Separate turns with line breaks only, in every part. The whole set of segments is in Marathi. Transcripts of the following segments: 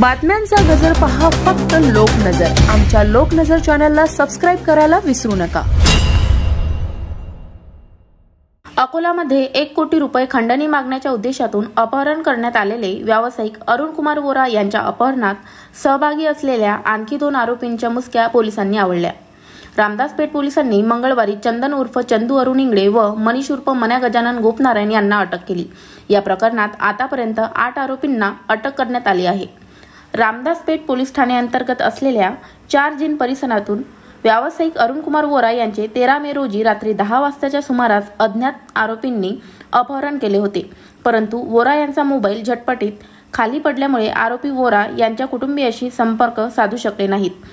बातम्यांचा गजर पहा फक्त लोकनजर। आमच्या लोकनजर चॅनलला सबस्क्राइब करायला विसरू नका। अकोलामध्ये 1 कोटी रुपये खंडणी मागण्याच्या उद्देशातून अपहरण करण्यात आलेले व्यावसायिक अरुण कुमार वोरा यांच्या अपहरणात सहभागी असलेल्या आणखी 2 आरोपींच्या मुसक्या पोलिसांनी आवळल्या। रामदासपेठ पोलिसांनी मंगळवारी चंदन उर्फ चंदू अरुण इंगळे व मनीष उर्फ मन्या गजानन गोपनारायण यांना अटक केली। या प्रकरणात आतापर्यंत 8 आरोपींना अटक करण्यात आली आहे। रामदासपेठ पोलीस ठाणे अंतर्गत असलेल्या 4 जिन परिसरातून व्यावसायिक अरुण कुमार वोरा यांचे 13 मे रोजी रात्री 10 वाजताच्या सुमारास अज्ञात आरोपींनी अपहरण केले होते, परंतु वोरा यांचा मोबाईल झटपटीत खाली पडल्यामुळे आरोपी वोरा यांच्या कुटुंबियाशी संपर्क साधू शकले नाहीत।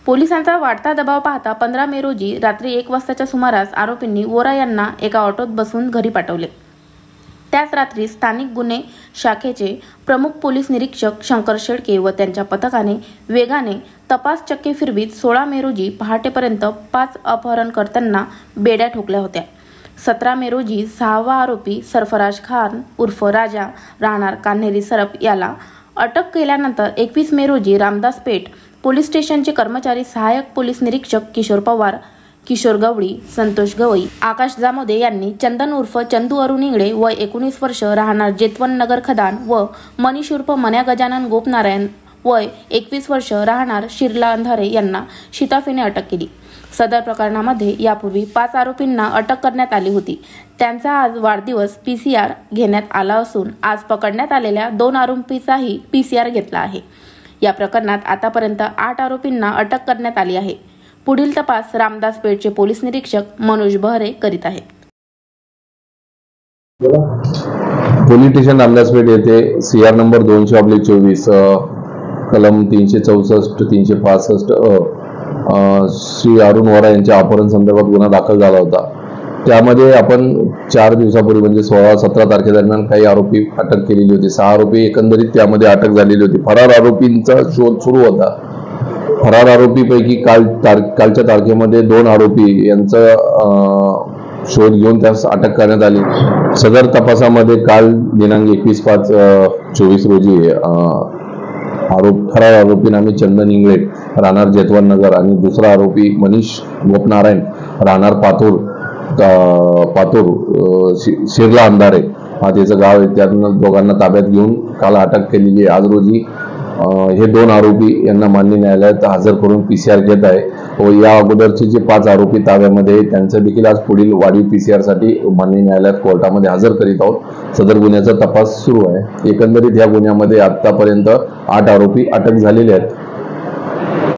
पोलिसांचा वाढता दबाव पाहता 15 मे रोजी रात्री 1 वाजताच्या सुमारास आरोपींनी वोरा यांना एका ऑटोत बसून घरी पाठवले। त्याच रात्री स्थानिक गुन्हे शाखेचे प्रमुख पोलीस निरीक्षक शंकर शेळके व त्यांच्या पथकाने वेगाने तपास चक्के फिरवीत 16 मे रोजी पहाटेपर्यंत 5 अपहरणकर्त्यांना बेड्या ठोकल्या होत्या। 17 मे रोजी 6वा आरोपी सरफराज खान उर्फ राजा राहणार कान्हेरी सरप याला अटक केल्यानंतर 21 मे रोजी रामदासपेठ पोलीस स्टेशनचे कर्मचारी सहाय्यक पोलीस निरीक्षक किशोर पवार, किशोर गवळी, संतोष गवई, आकाश जामोदे यांनी चंदन उर्फ चंदू अरुण इंगळे वय 19 वर्ष राहणार जेतवन नगर खदान व मनीष उर्फ मन्या गजानन गोपनारायण वय 21 वर्ष राहणार शिरला अंधारे यांना शिताफीने अटक केली। सदर प्रकरणामध्ये यापूर्वी 5 आरोपींना अटक करण्यात आली होती। त्यांचा आज वाढदिवस PCR घेण्यात आला असून आज पकडण्यात आलेल्या 2 आरोपींचाही PCR घेतला आहे। या प्रकरणात आतापर्यंत 8 आरोपींना अटक करण्यात आली आहे। पुढील तपास रामदासपेठचे पोलीस निरीक्षक मनोज बहरे करीत आहेत।
पोलीस स्टेशन रामदासपेठ येथे CR नंबर 200/24 कलम 364 365 श्री अरुण वोरा यांच्या अपहरण संदर्भात गुन्हा दाखल झाला होता। त्यामध्ये आपण 4 दिवसापूर्वी म्हणजे 16-17 तारखेदरम्यान काही आरोपी अटक केलेली होती। 6 आरोपी एकंदरीत त्यामध्ये अटक झालेली होती। फरार आरोपींचा शोध सुरू होता। फरार आरोपीपैकी कालच्या तारखेमध्ये 2 आरोपी यांचा शोध घेऊन त्यास अटक करण्यात आली। सदर तपासामध्ये काल दिनांक 21/5/24 रोजी फरार आरोपी नामे चंदन इंगळे राहणार जेतवन नगर आणि दुसरा आरोपी मनीष गोपनारायण राहणार पातूर शिरला अंधारे हा त्याचं गाव आहे। त्यांना दोघांना ताब्यात घेऊन काल अटक केलेली आहे। आज रोजी हे 2 आरोपी यांना मान्य न्यायालयात हजर करून PCR घेत आहे व या अगोदरचे जे 5 आरोपी ताब्यामध्ये त्यांचं देखील आज पुढील वाढीव PCR साठी मान्य न्यायालयात कोर्टामध्ये हजर करीत आहोत। सदर गुन्ह्याचा तपास सुरू आहे। एकंदरीत या गुन्ह्यामध्ये आतापर्यंत 8 आरोपी अटक झालेले आहेत।